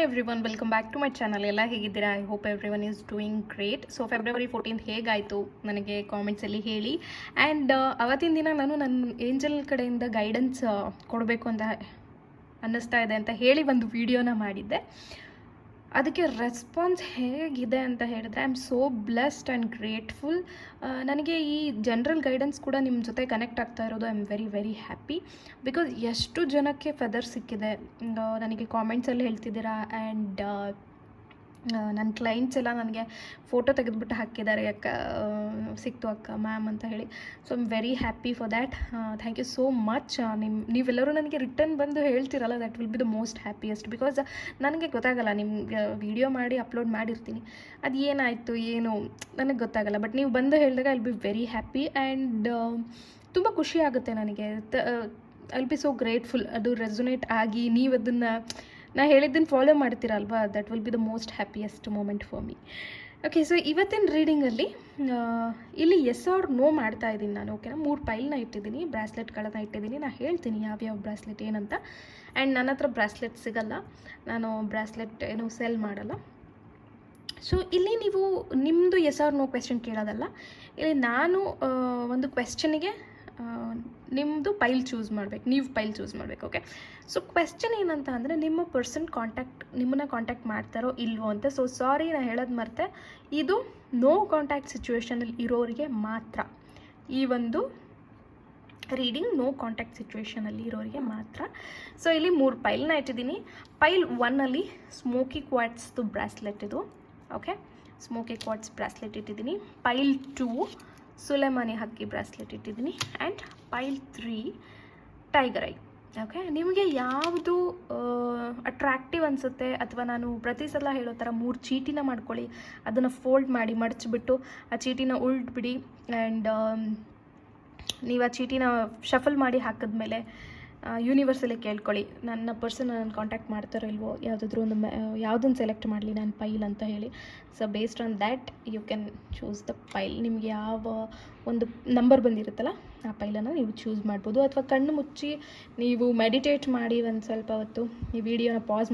Hi everyone, welcome back to my channel. ಎಲ್ಲ ಹೇಗಿದ್ದೀರಾ? I hope everyone is doing great. So February 14th ಹೇಗಾಯಿತು ನನಗೆ ಕಾಮೆಂಟ್ಸಲ್ಲಿ ಹೇಳಿ. And ಅವತ್ತಿನ ದಿನ ನಾನು ನನ್ನ ಏಂಜಲ್ ಕಡೆಯಿಂದ ಗೈಡೆನ್ಸ್ ಕೊಡಬೇಕು ಅಂತ ಅನ್ನಿಸ್ತಾ ಇದೆ ಅಂತ ಹೇಳಿ ಒಂದು ವಿಡಿಯೋನ ಮಾಡಿದ್ದೆ. ಅದಕ್ಕೆ ರೆಸ್ಪಾನ್ಸ್ ಹೇಗಿದೆ ಅಂತ ಹೇಳಿದ್ರೆ I am so blessed and grateful. ನನಗೆ ಈ ಜನರಲ್ ಗೈಡೆನ್ಸ್ ಕೂಡ ನಿಮ್ಮ ಜೊತೆ ಕನೆಕ್ಟ್ ಆಗ್ತಾ ಇರೋದು I am very very happy. Because ಎಷ್ಟು ಜನಕ್ಕೆ ಫೆದರ್ ಸಿಕ್ಕಿದೆ ನನಗೆ ಕಾಮೆಂಟ್ಸಲ್ಲಿ ಹೇಳ್ತಿದ್ದೀರಾ. ಆ್ಯಂಡ್ ನನ್ನ ಕ್ಲೈಂಟ್ಸ್ ಎಲ್ಲ ನನಗೆ ಫೋಟೋ ತೆಗೆದುಬಿಟ್ಟು ಹಾಕಿದ್ದಾರೆ, ಅಕ್ಕ ಸಿಕ್ತು ಅಕ್ಕ ಮ್ಯಾಮ್ ಅಂತ ಹೇಳಿ. So I am very happy for that. Thank you so much. ನೀವೆಲ್ಲರೂ ನನಗೆ ರಿಟರ್ನ್ ಬಂದು ಹೇಳ್ತಿರಲ್ಲ, that will be the most happiest. Because ನನಗೆ ಗೊತ್ತಾಗಲ್ಲ, ನಿಮ್ಗೆ ವಿಡಿಯೋ ಮಾಡಿ ಅಪ್ಲೋಡ್ ಮಾಡಿರ್ತೀನಿ, ಅದು ಏನಾಯಿತು ಏನು ನನಗೆ ಗೊತ್ತಾಗಲ್ಲ. ಬಟ್ ನೀವು ಬಂದು ಹೇಳಿದಾಗ I will be very happy. And ತುಂಬ ಖುಷಿ ಆಗುತ್ತೆ ನನಗೆ. I will be so grateful. ಅದು ರೆಸೊನೇಟ್ ಆಗಿ ನೀವು ಅದನ್ನು ನಾ ಹೇಳಿದ್ದನ್ನು ಫಾಲೋ ಮಾಡ್ತೀರಲ್ವಾ, that will be the most happiest moment for me. Okay, so ಇವತ್ತಿನ ರೀಡಿಂಗಲ್ಲಿ ಇಲ್ಲಿ ಎಸ್ ಆರ್ ನೋ ಮಾಡ್ತಾ ಇದ್ದೀನಿ ನಾನು. ಓಕೆನಾ, 3 ಪೈಲ್ನ ಇಟ್ಟಿದ್ದೀನಿ, ಬ್ರಾಸ್ಲೆಟ್ಗಳನ್ನ ಇಟ್ಟಿದ್ದೀನಿ. ನಾನು ಹೇಳ್ತೀನಿ ಯಾವ್ಯಾವ ಬ್ರಾಸ್ಲೆಟ್ ಏನಂತ. ಆ್ಯಂಡ್ ನನ್ನ ಹತ್ರ ಬ್ರಾಸ್ಲೆಟ್ ಸಿಗಲ್ಲ, ನಾನು ಬ್ರಾಸ್ಲೆಟ್ ಏನು ಸೆಲ್ ಮಾಡಲ್ಲ. ಸೊ ಇಲ್ಲಿ ನೀವು ನಿಮ್ಮದು ಎಸ್ ಆರ್ ನೋ ಕ್ವೆಶ್ಚನ್ ಕೇಳೋದಲ್ಲ, ಇಲ್ಲಿ ನಾನು ಒಂದು ಕ್ವೆಶ್ಚನಿಗೆ ನಿಮ್ಮದು ಪೈಲ್ ಚೂಸ್ ಮಾಡಬೇಕು, ನೀವು ಪೈಲ್ ಚೂಸ್ ಮಾಡಬೇಕು. ಓಕೆ, ಸೊ ಕ್ವೆಶ್ಚನ್ ಏನಂತ ಅಂದರೆ ನಿಮ್ಮ ಪರ್ಸನ್ ನಿಮ್ಮನ್ನು ಕಾಂಟ್ಯಾಕ್ಟ್ ಮಾಡ್ತಾರೋ ಇಲ್ವೋ ಅಂತ. ಸೊ ಸಾರಿ, ನಾನು ಹೇಳೋದು ಮರ್ತೆ, ಇದು ನೋ ಕಾಂಟ್ಯಾಕ್ಟ್ ಸಿಚುವೇಷನಲ್ಲಿ ಇರೋರಿಗೆ ಮಾತ್ರ ಈ ಒಂದು ರೀಡಿಂಗ್. ನೋ ಕಾಂಟ್ಯಾಕ್ಟ್ ಸಿಚುವೇಷನಲ್ಲಿ ಇರೋರಿಗೆ ಮಾತ್ರ. ಸೊ ಇಲ್ಲಿ 3 ಪೈಲ್ನ ಇಟ್ಟಿದ್ದೀನಿ. ಪೈಲ್ 1ಅಲ್ಲಿ ಸ್ಮೋಕಿ ಕ್ವಾಟ್ಸ್ದು ಬ್ರಾಸ್ಲೆಟ್ ಇದು. ಓಕೆ, ಸ್ಮೋಕಿ ಕ್ವಾಟ್ಸ್ ಬ್ರಾಸ್ಲೆಟ್ ಇಟ್ಟಿದ್ದೀನಿ. ಪೈಲ್ 2 ಸುಲೆಮಾನಿ ಹಕ್ಕಿ ಬ್ರಾಸ್ಲೆಟ್ ಇಟ್ಟಿದ್ದೀನಿ. And pile 3 tiger eye. Okay, ನಿಮಗೆ ಯಾವುದು ಅಟ್ರಾಕ್ಟಿವ್ ಅನಿಸುತ್ತೆ, ಅಥವಾ ನಾನು ಪ್ರತಿ ಸಲ ಹೇಳೋ ಥರ 3 ಚೀಟಿನ ಮಾಡ್ಕೊಳ್ಳಿ, ಅದನ್ನು ಫೋಲ್ಡ್ ಮಾಡಿ ಮಡಚಿಬಿಟ್ಟು ಆ ಚೀಟಿನ ಉಲ್ಟ್ಬಿಡಿ. ಆ್ಯಂಡ್ ನೀವು ಆ ಚೀಟಿನ ಶಫಲ್ ಮಾಡಿ ಹಾಕಿದ್ಮೇಲೆ ಯೂನಿವರ್ಸಲ್ಲಿ ಕೇಳ್ಕೊಳ್ಳಿ, ನನ್ನ ಪರ್ಸನ್ ನನ್ನ ಕಾಂಟ್ಯಾಕ್ಟ್ ಮಾಡ್ತಾರೋ ಇಲ್ವೋ, ಯಾವುದಾದ್ರೂ ಒಂದು ಯಾವುದನ್ನು ಸೆಲೆಕ್ಟ್ ಮಾಡಲಿ ನಾನು ಪೈಲ್ ಅಂತ ಹೇಳಿ. So based on that you can choose the pile. ನಿಮಗೆ ಯಾವ ಒಂದು ನಂಬರ್ ಬಂದಿರುತ್ತಲ್ಲ ಆ ಪೈಲನ್ನು ನೀವು ಚೂಸ್ ಮಾಡ್ಬೋದು. ಅಥವಾ ಕಣ್ಣು ಮುಚ್ಚಿ ನೀವು ಮೆಡಿಟೇಟ್ ಮಾಡಿ ಒಂದು ಸ್ವಲ್ಪ ಹೊತ್ತು ಈ ವಿಡಿಯೋನ ಪಾಸ್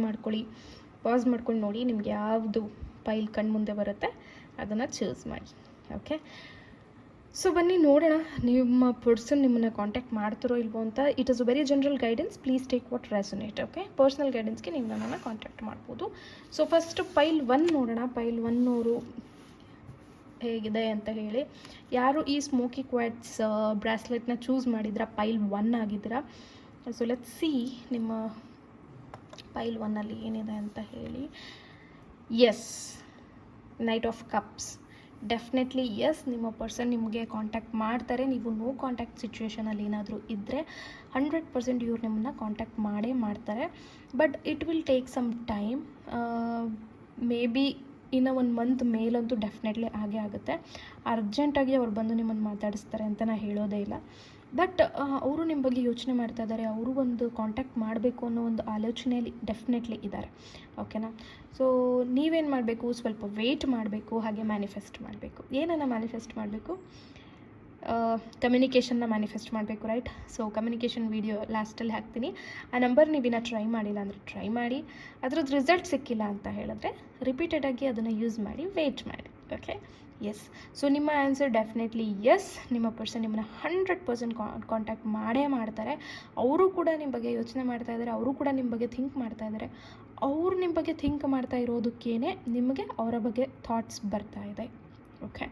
ಮಾಡ್ಕೊಂಡು ನೋಡಿ, ನಿಮಗೆ ಯಾವುದು ಪೈಲ್ ಕಣ್ಣು ಮುಂದೆ ಬರುತ್ತೆ ಅದನ್ನು ಚೂಸ್ ಮಾಡಿ. ಓಕೆ, ಸೊ ಬನ್ನಿ ನೋಡೋಣ ನಿಮ್ಮ ಪರ್ಸನ್ ನಿಮ್ಮನ್ನು ಕಾಂಟ್ಯಾಕ್ಟ್ ಮಾಡ್ತಾರೋ ಇಲ್ವೋ ಅಂತ. It is a very general guidance, please take what resonate. Okay, personal ಗೈಡೆನ್ಸ್ಗೆ ನೀವು ನನ್ನನ್ನು ಕಾಂಟ್ಯಾಕ್ಟ್ ಮಾಡ್ಬೋದು. ಸೊ ಫಸ್ಟ್ ಪೈಲ್ 1 ನೋಡೋಣ. ಪೈಲ್ 1 ಅವರು ಹೇಗಿದೆ ಅಂತ ಹೇಳಿ. ಯಾರು ಈ ಸ್ಮೋಕಿ ಕ್ವಾಟ್ಸ್ ಬ್ರಾಸ್ಲೆಟ್ನ ಚೂಸ್ ಮಾಡಿದ್ರ ಪೈಲ್ 1 ಆಗಿದ್ದೀರಾ. ಸೊ ಲೆಟ್ಸ್ ಸಿ ನಿಮ್ಮ ಪೈಲ್ 1ಅಲ್ಲಿ ಏನಿದೆ ಅಂತ ಹೇಳಿ. Yes, knight of cups. Definitely yes, ನಿಮ್ಮ ಪರ್ಸನ್ ನಿಮಗೆ ಕಾಂಟ್ಯಾಕ್ಟ್ ಮಾಡ್ತಾರೆ. ನೀವು ನೋ ಕಾಂಟ್ಯಾಕ್ಟ್ ಸಿಚುವೇಷನಲ್ಲಿ ಏನಾದರೂ ಇದ್ದರೆ 100% ಇವ್ರು ನಿಮ್ಮನ್ನು ಕಾಂಟ್ಯಾಕ್ಟ್ ಮಾಡೇ ಮಾಡ್ತಾರೆ. But it will take some time. Maybe ಇನ್ನು 1 ಮಂತ್ ಮೇಲಂತೂ ಡೆಫಿನೆಟ್ಲಿ ಆಗೇ ಆಗುತ್ತೆ. ಅರ್ಜೆಂಟಾಗಿ ಅವ್ರು ಬಂದು ನಿಮ್ಮನ್ನು ಮಾತಾಡಿಸ್ತಾರೆ ಅಂತ ನಾನು ಹೇಳೋದೇ ಇಲ್ಲ. ಬಟ್ ಅವರು ನಿಮ್ಮ ಬಗ್ಗೆ ಯೋಚನೆ ಮಾಡ್ತಾ ಇದ್ದಾರೆ, ಅವರು ಒಂದು ಕಾಂಟ್ಯಾಕ್ಟ್ ಮಾಡಬೇಕು ಅನ್ನೋ ಒಂದು ಆಲೋಚನೆಯಲ್ಲಿ ಡೆಫಿನೆಟ್ಲಿ ಇದ್ದಾರೆ. ಓಕೆನಾ, ಸೊ ನೀವೇನು ಮಾಡಬೇಕು, ಸ್ವಲ್ಪ ವೆಯ್ಟ್ ಮಾಡಬೇಕು, ಹಾಗೆ ಮ್ಯಾನಿಫೆಸ್ಟ್ ಮಾಡಬೇಕು. ಏನನ್ನು ಮ್ಯಾನಿಫೆಸ್ಟ್ ಮಾಡಬೇಕು? ಕಮ್ಯುನಿಕೇಷನ್ನ ಮ್ಯಾನಿಫೆಸ್ಟ್ ಮಾಡಬೇಕು, ರೈಟ್? ಸೊ ಕಮ್ಯುನಿಕೇಷನ್ ವಿಡಿಯೋ ಲಾಸ್ಟಲ್ಲಿ ಹಾಕ್ತೀನಿ. ಆ ನಂಬರ್ ನೀವಿನ್ನ ಟ್ರೈ ಮಾಡಿಲ್ಲ ಅಂದರೆ ಟ್ರೈ ಮಾಡಿ. ಅದರದ್ದು ರಿಸಲ್ಟ್ ಸಿಕ್ಕಿಲ್ಲ ಅಂತ ಹೇಳಿದ್ರೆ ರಿಪೀಟೆಡಾಗಿ ಅದನ್ನು ಯೂಸ್ ಮಾಡಿ, ವೆಯ್ಟ್ ಮಾಡಿ. Okay, yes. ಸೊ ನಿಮ್ಮ ಆನ್ಸರ್ ಡೆಫಿನೆಟ್ಲಿ ಎಸ್. ನಿಮ್ಮ ಪರ್ಸನ್ ನಿಮ್ಮನ್ನು 100% ಕಾಂಟ್ಯಾಕ್ಟ್ ಮಾಡೇ ಮಾಡ್ತಾರೆ. ಅವರು ಕೂಡ ನಿಮ್ಮ ಬಗ್ಗೆ ಯೋಚನೆ ಮಾಡ್ತಾ ಇದ್ದಾರೆ, ಅವರು ಕೂಡ ನಿಮ್ಮ ಬಗ್ಗೆ ಥಿಂಕ್ ಮಾಡ್ತಾ ಇದ್ದಾರೆ. ಅವರು ನಿಮ್ಮ ಬಗ್ಗೆ ಥಿಂಕ್ ಮಾಡ್ತಾ ಇರೋದಕ್ಕೇನೆ ನಿಮಗೆ ಅವರ ಬಗ್ಗೆ ಥಾಟ್ಸ್ ಬರ್ತಾ ಇದೆ. ಓಕೆ,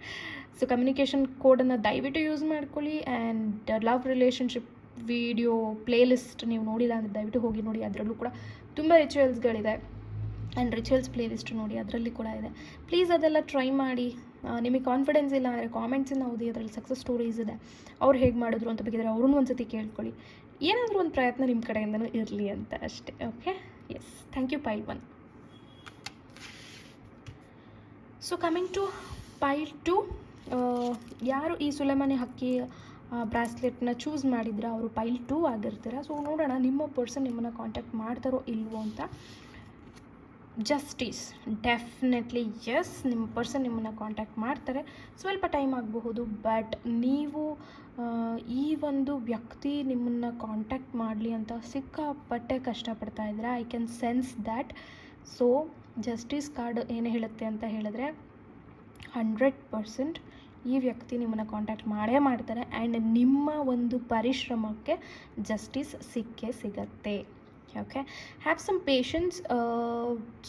ಸೊ ಕಮ್ಯುನಿಕೇಷನ್ ಕೋಡನ್ನು ದಯವಿಟ್ಟು ಯೂಸ್ ಮಾಡ್ಕೊಳ್ಳಿ. And love relationship video playlist ನೀವು ನೋಡಿಲ್ಲ ಅಂದರೆ ದಯವಿಟ್ಟು ಹೋಗಿ ನೋಡಿ, ಅದರಲ್ಲೂ ಕೂಡ ತುಂಬ ರಿಚುವಲ್ಸ್ಗಳಿದೆ. ಆ್ಯಂಡ್ ರಿಚುವಲ್ಸ್ ಪ್ಲೇಲಿಸ್ಟ್ ನೋಡಿ, ಅದರಲ್ಲಿ ಕೂಡ ಇದೆ. ಪ್ಲೀಸ್ ಅದೆಲ್ಲ ಟ್ರೈ ಮಾಡಿ. ನಿಮಗೆ ಕಾನ್ಫಿಡೆನ್ಸ್ ಇಲ್ಲ ಅಂದರೆ ಕಾಮೆಂಟ್ಸನ್ನು ಓದಿ, ಅದರಲ್ಲಿ ಸಕ್ಸಸ್ ಸ್ಟೋರೀಸ್ ಇದೆ, ಅವ್ರು ಹೇಗೆ ಮಾಡಿದ್ರು ಅಂತ ಬೇಕಿದ್ರೆ ಅವ್ರನ್ನೂ ಒಂದು ಸತಿ ಕೇಳ್ಕೊಳ್ಳಿ. ಏನಾದರೂ ಒಂದು ಪ್ರಯತ್ನ ನಿಮ್ಮ ಕಡೆಯಿಂದನೂ ಇರಲಿ ಅಂತ ಅಷ್ಟೇ. Okay, yes. Thank you pile 1. So coming to pile 2, ಯಾರು ಈ ಸುಲೆಮಾನಿ ಹಕ್ಕಿ ಬ್ರಾಸ್ಲೆಟ್ನ ಚೂಸ್ ಮಾಡಿದ್ರೆ ಅವರು ಪೈಲ್ 2 ಆಗಿರ್ತೀರ. ಸೊ ನೋಡೋಣ ನಿಮ್ಮ ಪರ್ಸನ್ ನಿಮ್ಮನ್ನು ಕಾಂಟ್ಯಾಕ್ಟ್ ಮಾಡ್ತಾರೋ ಇಲ್ವೋ ಅಂತ. ಜಸ್ಟಿಸ್. ಡೆಫಿನೆಟ್ಲಿ ಎಸ್, ನಿಮ್ಮ ಪರ್ಸನ್ ನಿಮ್ಮನ್ನು ಕಾಂಟ್ಯಾಕ್ಟ್ ಮಾಡ್ತಾರೆ. ಸ್ವಲ್ಪ ಟೈಮ್ ಆಗಬಹುದು, ಬಟ್ ನೀವು ಈ ಒಂದು ವ್ಯಕ್ತಿ ನಿಮ್ಮನ್ನು ಕಾಂಟ್ಯಾಕ್ಟ್ ಮಾಡಲಿ ಅಂತ ಸಿಕ್ಕಾಪಟ್ಟೆ ಕಷ್ಟಪಡ್ತಾ ಇದ್ದೀರಾ. I can sense that so justice card ಏನು ಹೇಳುತ್ತೆ ಅಂತ ಹೇಳಿದ್ರೆ 100% ಈ ವ್ಯಕ್ತಿ ನಿಮ್ಮನ್ನು ಕಾಂಟ್ಯಾಕ್ಟ್ ಮಾಡೇ ಮಾಡ್ತಾರೆ ಆ್ಯಂಡ್ ನಿಮ್ಮ ಒಂದು ಪರಿಶ್ರಮಕ್ಕೆ ಜಸ್ಟಿಸ್ ಸಿಕ್ಕೇ ಸಿಗತ್ತೆ. Okay, have some patience.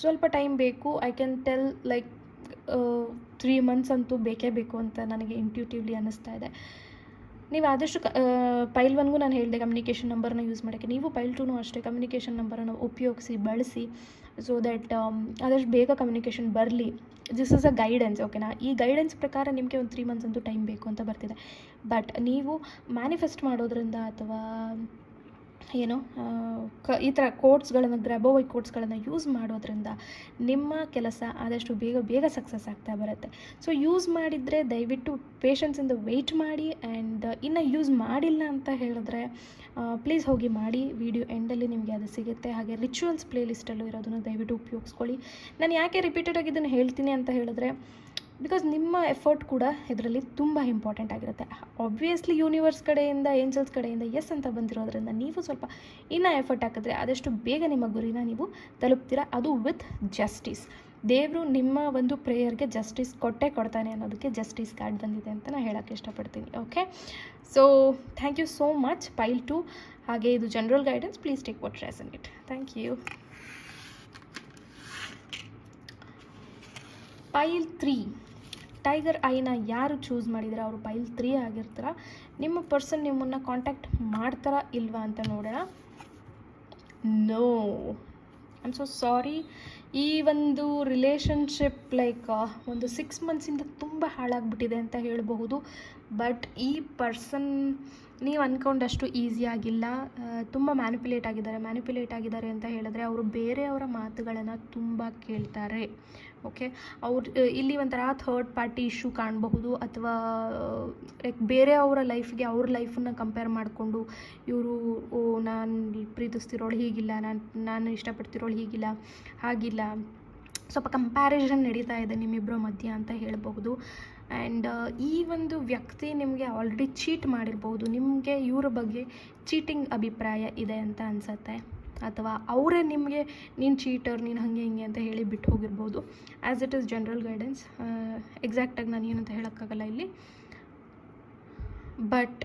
ಸ್ವಲ್ಪ ಟೈಮ್ ಬೇಕು. I can tell like 3 months ಅಂತೂ ಬೇಕೇ ಬೇಕು ಅಂತ ನನಗೆ ಇಂಟ್ಯೂಟಿವ್ಲಿ ಅನ್ನಿಸ್ತಾ ಇದೆ. ನೀವು ಆದಷ್ಟು ಪೈಲ್ 1ಗೂ ನಾನು ಹೇಳಿದೆ ಕಮ್ಯುನಿಕೇಷನ್ ನಂಬರ್ನ ಯೂಸ್ ಮಾಡೋಕ್ಕೆ, ನೀವು ಪೈಲ್ 2ನೂ ಅಷ್ಟೇ ಕಮ್ಯುನಿಕೇಷನ್ ನಂಬರನ್ನು ಉಪಯೋಗಿಸಿ ಬಳಸಿ, ಸೊ ದ್ಯಾಟ್ ಆದಷ್ಟು ಬೇಗ ಕಮ್ಯುನಿಕೇಷನ್ ಬರಲಿ. ದಿಸ್ ಇಸ್ ಅ ಗೈಡೆನ್ಸ್, ಓಕೆನಾ? ಈ ಗೈಡೆನ್ಸ್ ಪ್ರಕಾರ ನಿಮಗೆ ಒಂದು 3 months ಅಂತೂ ಟೈಮ್ ಬೇಕು ಅಂತ ಬರ್ತಿದೆ. ಬಟ್ ನೀವು ಮ್ಯಾನಿಫೆಸ್ಟ್ ಮಾಡೋದ್ರಿಂದ ಅಥವಾ ಏನು ಈ ಥರ ಕೋಟ್ಸ್ಗಳನ್ನು, ಗ್ರ್ಯಾಬೋವೈ ಕೋಟ್ಸ್ಗಳನ್ನು ಯೂಸ್ ಮಾಡೋದ್ರಿಂದ ನಿಮ್ಮ ಕೆಲಸ ಆದಷ್ಟು ಬೇಗ ಸಕ್ಸಸ್ ಆಗ್ತಾ ಬರುತ್ತೆ. ಸೊ ಯೂಸ್ ಮಾಡಿದರೆ ದಯವಿಟ್ಟು ಪೇಷನ್ಸಿಂದ ವೆಯ್ಟ್ ಮಾಡಿ. ಆ್ಯಂಡ್ ಇನ್ನು ಯೂಸ್ ಮಾಡಿಲ್ಲ ಅಂತ ಹೇಳಿದ್ರೆ ಪ್ಲೀಸ್ ಹೋಗಿ ಮಾಡಿ. ವಿಡಿಯೋ ಎಂಡಲ್ಲಿ ನಿಮಗೆ ಅದು ಸಿಗುತ್ತೆ. ಹಾಗೆ ರಿಚುವಲ್ಸ್ ಪ್ಲೇ ಲಿಸ್ಟಲ್ಲೂ ಇರೋದನ್ನು ದಯವಿಟ್ಟು ಉಪಯೋಗಿಸ್ಕೊಳ್ಳಿ. ನಾನು ಯಾಕೆ ರಿಪೀಟೆಡಾಗಿ ಇದನ್ನು ಹೇಳ್ತೀನಿ ಅಂತ ಹೇಳಿದ್ರೆ, ಬಿಕಾಸ್ ನಿಮ್ಮ ಎಫರ್ಟ್ ಕೂಡ ಇದರಲ್ಲಿ ತುಂಬ ಇಂಪಾರ್ಟೆಂಟ್ ಆಗಿರುತ್ತೆ. ಆಬ್ವಿಯಸ್ಲಿ ಯೂನಿವರ್ಸ್ ಕಡೆಯಿಂದ, ಏಂಜಲ್ಸ್ ಕಡೆಯಿಂದ ಎಸ್ ಅಂತ ಬಂದಿರೋದ್ರಿಂದ ನೀವು ಸ್ವಲ್ಪ ಇನ್ನೂ ಎಫರ್ಟ್ ಹಾಕಿದ್ರೆ ಆದಷ್ಟು ಬೇಗ ನಿಮ್ಮ ಗುರಿನ ನೀವು ತಲುಪ್ತೀರಾ. ಅದು ವಿತ್ ಜಸ್ಟಿಸ್. ದೇವರು ನಿಮ್ಮ ಒಂದು ಪ್ರೇಯರ್ಗೆ ಜಸ್ಟಿಸ್ ಕೊಡ್ತಾನೆ ಅನ್ನೋದಕ್ಕೆ ಜಸ್ಟಿಸ್ ಕಾರ್ಡ್ ಬಂದಿದೆ ಅಂತ ನಾನು ಹೇಳೋಕ್ಕೆ ಇಷ್ಟಪಡ್ತೀನಿ. Okay, so thank you so much. Pile 2 ಹಾಗೆ ಇದು general guidance. Please take what resonate. Thank you. Pile 3 tiger ಐನ ಯಾರು ಚೂಸ್ ಮಾಡಿದರೆ ಅವರು ಪೈಲ್ 3 ಆಗಿರ್ತಾರ. ನಿಮ್ಮ ಪರ್ಸನ್ ನಿಮ್ಮನ್ನು ಕಾಂಟ್ಯಾಕ್ಟ್ ಮಾಡ್ತಾರಾ ಇಲ್ವಾ ಅಂತ ನೋಡೋಣ. No, I am so sorry. ಈ ಒಂದು ರಿಲೇಷನ್ಶಿಪ್ ಲೈಕ್ ಒಂದು 6 monthsಯಿಂದ ತುಂಬ ಹಾಳಾಗ್ಬಿಟ್ಟಿದೆ ಅಂತ ಹೇಳಬಹುದು. ಬಟ್ ಈ ಪರ್ಸನ್ ನೀವು ಅಂದ್ಕೊಂಡಷ್ಟು ಈಸಿಯಾಗಿಲ್ಲ. ತುಂಬ ಮ್ಯಾನಿಪ್ಯುಲೇಟ್ ಆಗಿದ್ದಾರೆ ಅಂತ ಹೇಳಿದ್ರೆ ಅವರು ಬೇರೆಯವರ ಮಾತುಗಳನ್ನು ತುಂಬ ಕೇಳ್ತಾರೆ. ಓಕೆ, ಅವ್ರು ಇಲ್ಲಿ ಒಂಥರ ಥರ್ಡ್ ಪಾರ್ಟಿ ಇಶ್ಯೂ ಕಾಣಬಹುದು. ಅಥವಾ ಲೈಕ್ ಬೇರೆಯವರ ಲೈಫ್ಗೆ ಅವ್ರ ಲೈಫನ್ನು ಕಂಪೇರ್ ಮಾಡಿಕೊಂಡು ಇವರು ನಾನು ಪ್ರೀತಿಸ್ತಿರೋಳು ಹೀಗಿಲ್ಲ, ನಾನು ಇಷ್ಟಪಡ್ತಿರೋಳು ಹೀಗಿಲ್ಲ, ಹಾಗಿಲ್ಲ, ಸ್ವಲ್ಪ ಕಂಪ್ಯಾರಿಸನ್ ನಡೀತಾ ಇದೆ ನಿಮ್ಮಿಬ್ಬರ ಮಧ್ಯೆ ಅಂತ ಹೇಳಬಹುದು. ಆ್ಯಂಡ್ ಈ ಒಂದು ವ್ಯಕ್ತಿ ನಿಮಗೆ ಆಲ್ರೆಡಿ ಚೀಟ್ ಮಾಡಿರ್ಬೋದು. ನಿಮಗೆ ಇವರ ಬಗ್ಗೆ ಚೀಟಿಂಗ್ ಅಭಿಪ್ರಾಯ ಇದೆ ಅಂತ ಅನಿಸುತ್ತೆ. ಅಥವಾ ಅವರೇ ನಿಮಗೆ ನೀನು ಚೀಟರ್, ನೀನು ಹಾಗೆ ಹಿಂಗೆ ಅಂತ ಹೇಳಿ ಬಿಟ್ಟು ಹೋಗಿರ್ಬೋದು. As it is general guidance, ಎಕ್ಸಾಕ್ಟಾಗಿ ನಾನು ಏನಂತ ಹೇಳೋಕ್ಕಾಗಲ್ಲ ಇಲ್ಲಿ. ಬಟ್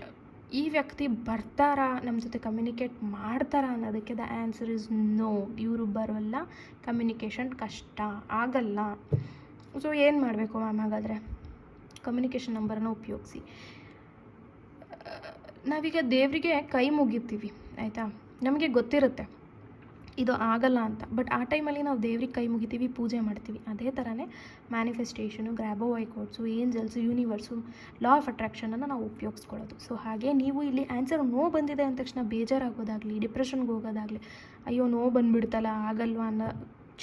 ಈ ವ್ಯಕ್ತಿ ಬರ್ತಾರಾ, ನಮ್ಮ ಜೊತೆ ಕಮ್ಯುನಿಕೇಟ್ ಮಾಡ್ತಾರಾ ಅನ್ನೋದಕ್ಕೆ ದ ಆನ್ಸರ್ ಇಸ್ ನೋ. ಇವರು ಬರೋಲ್ಲ, ಕಮ್ಯುನಿಕೇಷನ್ ಕಷ್ಟ ಆಗಲ್ಲ. ಸೊ ಏನು ಮಾಡಬೇಕು ಮ್ಯಾಮ್ ಹಾಗಾದರೆ? ಕಮ್ಯುನಿಕೇಷನ್ ನಂಬರನ್ನು ಉಪಯೋಗಿಸಿ. ನಾವೀಗ ದೇವರಿಗೆ ಕೈ ಮುಗಿತೀವಿ, ಆಯಿತಾ? ನಮಗೆ ಗೊತ್ತಿರುತ್ತೆ ಇದು ಆಗಲ್ಲ ಅಂತ. ಬಟ್ ಆ ಟೈಮಲ್ಲಿ ನಾವು ದೇವ್ರಿಗೆ ಕೈ ಮುಗಿತೀವಿ, ಪೂಜೆ ಮಾಡ್ತೀವಿ. ಅದೇ ಥರನೇ manifestation, Grabovoi codes, angels, universe, law of ಅಟ್ರಾಕ್ಷನನ್ನು ನಾವು ಉಪಯೋಗಿಸ್ಕೊಳ್ಳೋದು. ಸೊ ಹಾಗೆ ನೀವು ಇಲ್ಲಿ ಆನ್ಸರ್ ನೋ ಬಂದಿದೆ ಅಂದ ತಕ್ಷಣ ಬೇಜಾರಾಗೋದಾಗಲಿ, ಡಿಪ್ರೆಷನ್ಗೆ ಹೋಗೋದಾಗಲಿ, ಅಯ್ಯೋ ನೋ ಬಂದುಬಿಡ್ತಲ್ಲ ಆಗಲ್ವಾ ಅನ್ನೋ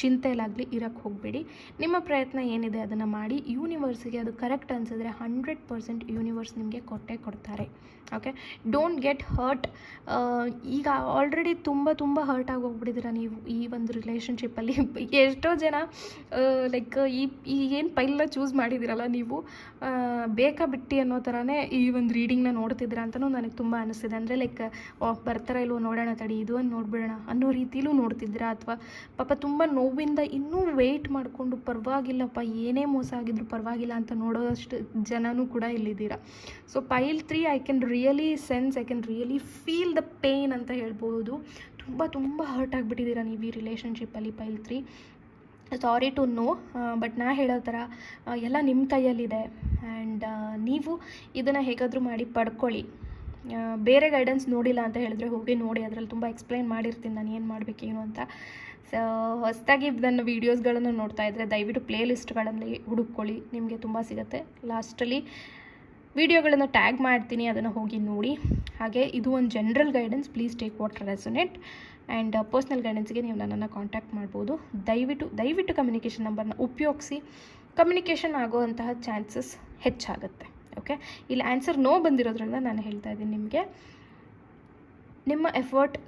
ಚಿಂತೆಲಾಗಲಿ ಇರೋಕ್ಕೆ ಹೋಗಬೇಡಿ. ನಿಮ್ಮ ಪ್ರಯತ್ನ ಏನಿದೆ ಅದನ್ನು ಮಾಡಿ. ಯೂನಿವರ್ಸಿಗೆ ಅದು ಕರೆಕ್ಟ್ ಅನಿಸಿದ್ರೆ 100% ಯೂನಿವರ್ಸ್ ನಿಮಗೆ ಕೊಡ್ತಾರೆ. Okay, don't get hurt. ಈಗ ಆಲ್ರೆಡಿ ತುಂಬ ಹರ್ಟ್ ಆಗೋಗ್ಬಿಟ್ಟಿದ್ದೀರ ನೀವು ಈ ಒಂದು ರಿಲೇಷನ್ಶಿಪ್ಪಲ್ಲಿ. ಎಷ್ಟೋ ಜನ ಲೈಕ್ ಈ ಏನು ಪೈಲ್ನ ಚೂಸ್ ಮಾಡಿದ್ದೀರಲ್ಲ ನೀವು, ಬೇಕಾ ಬಿಟ್ಟು ಅನ್ನೋ ಥರನೇ ಈ ಒಂದು ರೀಡಿಂಗ್ನ ನೋಡ್ತಿದ್ದೀರಾ ಅಂತಲೂ ನನಗೆ ತುಂಬ ಅನಿಸ್ತಿದೆ. ಅಂದರೆ ಲೈಕ್ ಬರ್ತಾರ ಇಲ್ವೋ ನೋಡೋಣ ತಡಿ, ಇದು ಒಂದು ನೋಡ್ಬಿಡೋಣ ಅನ್ನೋ ರೀತಿಲೂ ನೋಡ್ತಿದ್ದೀರಾ. ಅಥವಾ ಪಾಪ ತುಂಬ ನೋವಿಂದ ಇನ್ನೂ ವೆಯ್ಟ್ ಮಾಡಿಕೊಂಡು ಪರವಾಗಿಲ್ಲಪ್ಪ ಏನೇ ಮೋಸ ಆಗಿದ್ರು ಪರವಾಗಿಲ್ಲ ಅಂತ ನೋಡೋಷ್ಟು ಜನನೂ ಕೂಡ ಇಲ್ಲಿದ್ದೀರಾ. So file 3 I can really sense, I can really feel the pain ಅಂತ ಹೇಳ್ಬೋದು. ತುಂಬ ಹರ್ಟ್ ಆಗಿಬಿಟ್ಟಿದ್ದೀರಾ ನೀವು ಈ ರಿಲೇಷನ್ಶಿಪ್ಪಲ್ಲಿ file 3. Sorry to know, but ನಾ ಹೇಳೋ ಥರ ಎಲ್ಲ ನಿಮ್ಮ ಕೈಯಲ್ಲಿದೆ. ಆ್ಯಂಡ್ ನೀವು ಇದನ್ನು ಹೇಗಾದರೂ ಮಾಡಿ ಪಡ್ಕೊಳ್ಳಿ. ಬೇರೆ ಗೈಡೆನ್ಸ್ ನೋಡಿಲ್ಲ ಅಂತ ಹೇಳಿದ್ರೆ ಹೋಗಿ ನೋಡಿ, ಅದರಲ್ಲಿ ತುಂಬ ಎಕ್ಸ್ಪ್ಲೈನ್ ಮಾಡಿರ್ತೀನಿ ನಾನು ಏನು ಮಾಡಬೇಕೇನು ಅಂತ. ಸೊ ಹೊಸದಾಗಿ ನನ್ನ ವೀಡಿಯೋಸ್ಗಳನ್ನು ನೋಡ್ತಾ ಇದ್ದರೆ ದಯವಿಟ್ಟು ಪ್ಲೇ ಲಿಸ್ಟ್ಗಳಲ್ಲಿ ಹುಡುಕೊಳ್ಳಿ, ನಿಮಗೆ ತುಂಬ ಸಿಗುತ್ತೆ. ಲಾಸ್ಟಲ್ಲಿ ವಿಡಿಯೋಗಳನ್ನು ಟ್ಯಾಗ್ ಮಾಡ್ತೀನಿ, ಅದನ್ನು ಹೋಗಿ ನೋಡಿ. ಹಾಗೆ ಇದು ಒಂದು general guidance. Please take what resonate. And personal ಗೈಡೆನ್ಸ್ಗೆ ನೀವು ನನ್ನನ್ನು ಕಾಂಟ್ಯಾಕ್ಟ್ ಮಾಡ್ಬೋದು. ದಯವಿಟ್ಟು ಕಮ್ಯುನಿಕೇಷನ್ ನಂಬರ್ನ ಉಪಯೋಗಿಸಿ. ಕಮ್ಯುನಿಕೇಷನ್ ಆಗೋವಂತಹ ಚಾನ್ಸಸ್ ಹೆಚ್ಚಾಗುತ್ತೆ. ಓಕೆ, ಇಲ್ಲಿ ಆನ್ಸರ್ ನೋ ಬಂದಿರೋದ್ರಿಂದ ನಾನು ಹೇಳ್ತಾ ಇದ್ದೀನಿ ನಿಮಗೆ, ನಿಮ್ಮ ಎಫರ್ಟ್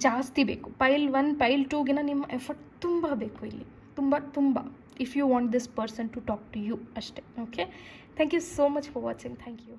ಜಾಸ್ತಿ ಬೇಕು. ಪೈಲ್ 1 ಪೈಲ್ 2ಗಿನ ನಿಮ್ಮ ಎಫರ್ಟ್ ತುಂಬ ಬೇಕು ಇಲ್ಲಿ, ತುಂಬ if you want this person to talk to you ಅಷ್ಟೇ. Okay, thank you so much for watching. Thank you.